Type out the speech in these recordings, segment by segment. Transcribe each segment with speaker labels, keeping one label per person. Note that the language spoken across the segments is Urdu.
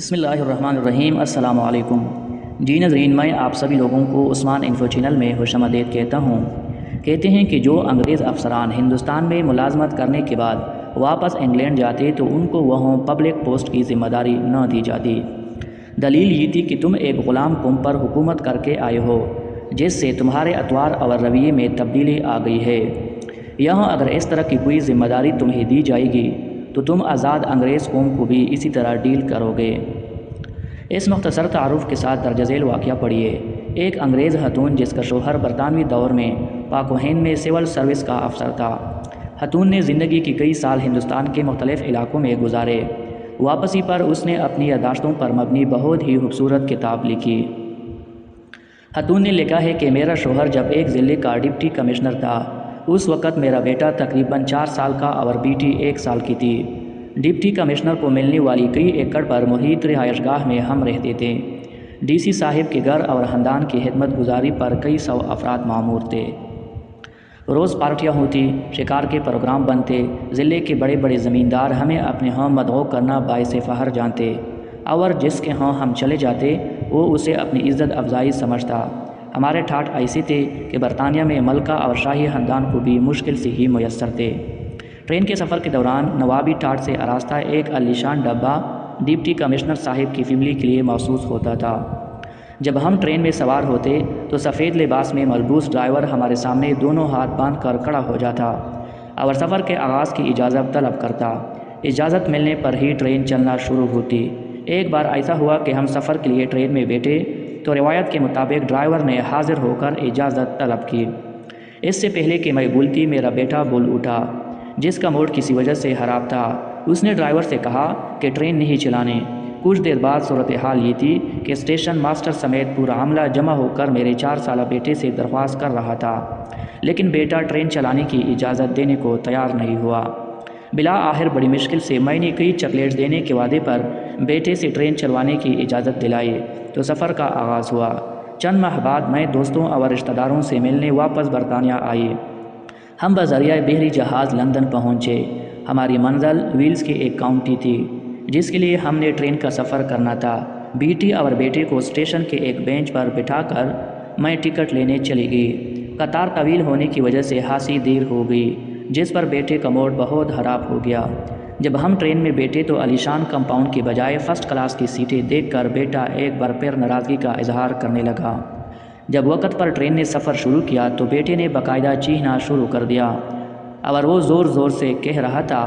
Speaker 1: بسم اللہ الرحمن الرحیم۔ السلام علیکم جی ناظرین، میں آپ سبھی لوگوں کو عثمان انفو چینل میں خوش آمدید کہتا ہوں۔ کہتے ہیں کہ جو انگریز افسران ہندوستان میں ملازمت کرنے کے بعد واپس انگلینڈ جاتے تو ان کو وہاں پبلک پوسٹ کی ذمہ داری نہ دی جاتی۔ دلیل یہ تھی کہ تم ایک غلام قوم پر حکومت کر کے آئے ہو جس سے تمہارے اطوار اور رویے میں تبدیلی آ گئی ہے۔ یہاں اگر اس طرح کی کوئی ذمہ داری تمہیں دی جائے گی تو تم آزاد انگریز قوم کو بھی اسی طرح ڈیل کرو گے۔ اس مختصر تعارف کے ساتھ درج ذیل واقعہ پڑھیے۔ ایک انگریز خاتون جس کا شوہر برطانوی دور میں پاک و ہند میں سول سروس کا افسر تھا۔ خاتون نے زندگی کی کئی سال ہندوستان کے مختلف علاقوں میں گزارے۔ واپسی پر اس نے اپنی یادداشتوں پر مبنی بہت ہی خوبصورت کتاب لکھی۔ خاتون نے لکھا ہے کہ میرا شوہر جب ایک ضلع کا ڈپٹی کمشنر تھا، اس وقت میرا بیٹا تقریباً 4 سال کا اور بیٹی 1 سال کی تھی۔ ڈپٹی کمشنر کو ملنے والی کئی ایکڑ پر محیط رہائش گاہ میں ہم رہتے تھے۔ ڈی سی صاحب کے گھر اور خاندان کی خدمت گزاری پر کئی 100 افراد معمور تھے۔ روز پارٹیاں ہوتی، شکار کے پروگرام بنتے، ضلع کے بڑے بڑے زمیندار ہمیں اپنے ہاں مدعو کرنا باعث فخر جانتے، اور جس کے ہاں ہم چلے جاتے وہ اسے اپنی عزت افزائی سمجھتا۔ ہمارے ٹھاٹ ایسے تھے کہ برطانیہ میں ملکہ اور شاہی خاندان کو بھی مشکل سے ہی میسر تھے۔ ٹرین کے سفر کے دوران نوابی ٹھاٹ سے آراستہ ایک عالیشان ڈبہ ڈپٹی کمشنر صاحب کی فیملی کے لیے مخصوص ہوتا تھا۔ جب ہم ٹرین میں سوار ہوتے تو سفید لباس میں ملبوس ڈرائیور ہمارے سامنے دونوں ہاتھ باندھ کر کھڑا ہو جاتا اور سفر کے آغاز کی اجازت طلب کرتا۔ اجازت ملنے پر ہی ٹرین چلنا شروع ہوتی۔ ایک بار ایسا ہوا کہ ہم سفر کے لیے ٹرین میں بیٹھے تو روایت کے مطابق ڈرائیور نے حاضر ہو کر اجازت طلب کی۔ اس سے پہلے کہ میں بولتی میرا بیٹا بول اٹھا، جس کا موڈ کسی وجہ سے خراب تھا۔ اس نے ڈرائیور سے کہا کہ ٹرین نہیں چلانے۔ کچھ دیر بعد صورتحال یہ تھی کہ اسٹیشن ماسٹر سمیت پورا عملہ جمع ہو کر میرے 4 سالہ بیٹے سے درخواست کر رہا تھا، لیکن بیٹا ٹرین چلانے کی اجازت دینے کو تیار نہیں ہوا۔ بالآخر بڑی مشکل سے میں نے کئی چاکلیٹس دینے کے وعدے پر بیٹے سے ٹرین چلوانے کی اجازت دلائی تو سفر کا آغاز ہوا۔ چند ماہ بعد میں دوستوں اور رشتہ داروں سے ملنے واپس برطانیہ آئی۔ ہم بذریعہ بحری جہاز لندن پہنچے۔ ہماری منزل ویلز کی ایک کاؤنٹی تھی جس کے لیے ہم نے ٹرین کا سفر کرنا تھا۔ بیٹی اور بیٹے کو اسٹیشن کے ایک بینچ پر بٹھا کر میں ٹکٹ لینے چلی گئی۔ قطار طویل ہونے کی وجہ سے خاصی دیر ہو گئی، جس پر بیٹے کا موڈ بہت خراب ہو گیا۔ جب ہم ٹرین میں بیٹھے تو عالیشان کمپاؤنڈ کی بجائے فرسٹ کلاس کی سیٹیں دیکھ کر بیٹا ایک بار پھر ناراضگی کا اظہار کرنے لگا۔ جب وقت پر ٹرین نے سفر شروع کیا تو بیٹے نے باقاعدہ چیخنا شروع کر دیا اور وہ زور زور سے کہہ رہا تھا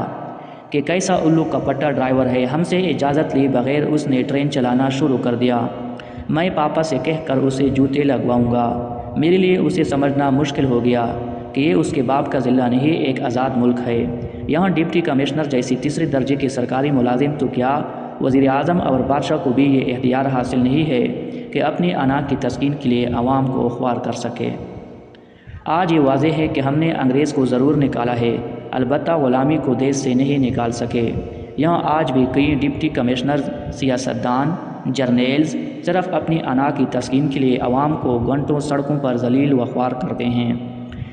Speaker 1: کہ کیسا الو کا پٹا ڈرائیور ہے۔ ہم سے اجازت لیے بغیر اس نے ٹرین چلانا شروع کر دیا۔ میں پاپا سے کہہ کر اسے جوتے لگواؤں گا۔ میرے لیے اسے سمجھنا مشکل ہو گیا کہ یہ اس کے باپ کا ضلع نہیں، ایک آزاد ملک ہے۔ یہاں ڈپٹی کمشنر جیسی تیسرے درجے کے سرکاری ملازم تو کیا، وزیر اعظم اور بادشاہ کو بھی یہ اختیار حاصل نہیں ہے کہ اپنی انا کی تسکین کے لیے عوام کو خوار کر سکے۔ آج یہ واضح ہے کہ ہم نے انگریز کو ضرور نکالا ہے، البتہ غلامی کو دیش سے نہیں نکال سکے۔ یہاں آج بھی کئی ڈپٹی کمشنرز، سیاستدان، جرنیلز صرف اپنی انا کی تسکین کے لیے عوام کو گھنٹوں سڑکوں پر ذلیل و خوار کرتے ہیں۔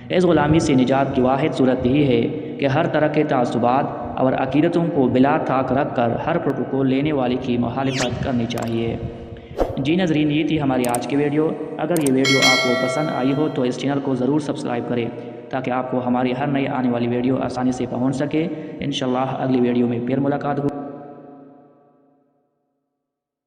Speaker 1: اس غلامی سے نجات کی واحد صورت یہی ہے کہ ہر طرح کے تعصبات اور عقیدتوں کو بلا طاق رکھ کر ہر پروٹوکول لینے والے کی مخالفت کرنی چاہیے۔ جی ناظرین، یہ تھی ہماری آج کی ویڈیو۔ اگر یہ ویڈیو آپ کو پسند آئی ہو تو اس چینل کو ضرور سبسکرائب کریں تاکہ آپ کو ہماری ہر نئی آنے والی ویڈیو آسانی سے پہنچ سکے۔ انشاءاللہ اگلی ویڈیو میں پھر ملاقات ہوگی۔